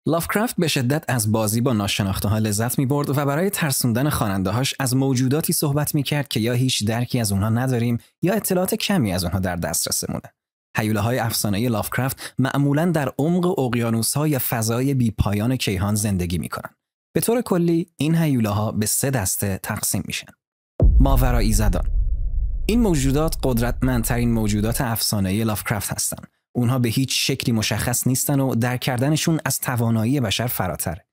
لافکرافت به شدت از بازی با ناشناخته‌ها لذت می‌برد و برای ترسوندن خواننده‌هاش از موجوداتی صحبت می‌کرد که یا هیچ درکی از اونها نداریم یا اطلاعات کمی از اونها در دسترسمونه. هیولاهای افسانه‌ای لافکرافت معمولاً در عمق اقیانوس‌ها یا فضای بی‌پایان کیهان زندگی می‌کنن. به طور کلی این هیولاها به 3 دسته تقسیم میشن. ماورایی زدان. این موجودات قدرتمندترین موجودات افسانه‌ای لافکرافت هستند. اونها به هیچ شکلی مشخص نیستن و درک کردنشون از توانایی بشر فراتره.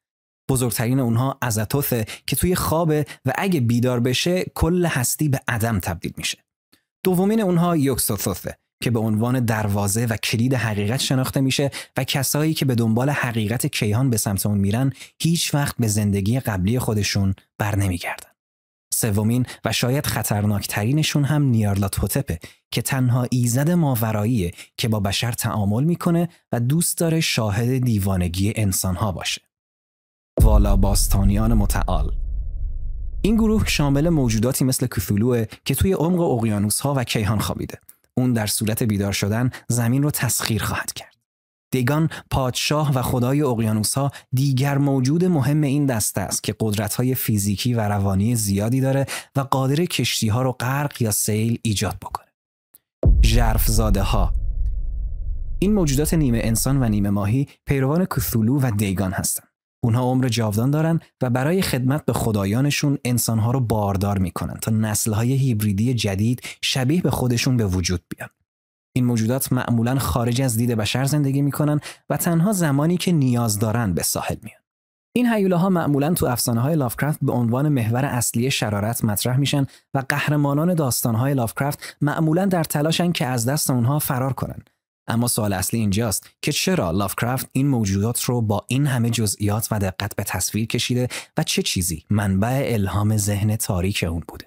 بزرگترین اونها ازاتوثه که توی خوابه و اگه بیدار بشه کل هستی به عدم تبدیل میشه. دومین اونها یوکسوثوثه که به عنوان دروازه و کلید حقیقت شناخته میشه و کسایی که به دنبال حقیقت کیهان به سمت اون میرن هیچ وقت به زندگی قبلی خودشون بر نمیگردن. سومین و شاید خطرناکترینشون هم نیارلاتوتپه که تنها ایزد ماوراییه که با بشر تعامل میکنه و دوست داره شاهد دیوانگی انسانها باشه. والا باستانیان متعال. این گروه شامل موجوداتی مثل کثولوه که توی عمق اقیانوس‌ها و کیهان خوابیده. اون در صورت بیدار شدن زمین رو تسخیر خواهد کرد. دیگان، پادشاه و خدای اقیانوس‌ها دیگر موجود مهم این دسته است که قدرت‌های فیزیکی و روانی زیادی داره و قادر کشتی‌ها رو غرق یا سیل ایجاد بکنه. ژرف‌زاده‌ها. این موجودات نیمه انسان و نیمه ماهی پیروان کثولو و دیگان هستند. اونها عمر جاودان دارن و برای خدمت به خدایانشون انسان‌ها رو باردار می‌کنن تا نسل‌های هیبریدی جدید شبیه به خودشون به وجود بیان. این موجودات معمولاً خارج از دید بشر زندگی میکنن و تنها زمانی که نیاز دارن به ساحل میان. این هیولاها معمولاً تو افسانه‌های لافکرافت به عنوان محور اصلی شرارت مطرح میشن و قهرمانان داستان‌های لافکرافت معمولاً در تلاشن که از دست اونها فرار کنن. اما سوال اصلی اینجاست که چرا لافکرافت این موجودات رو با این همه جزئیات و دقت به تصویر کشیده و چه چیزی منبع الهام ذهن تاریک اون بوده؟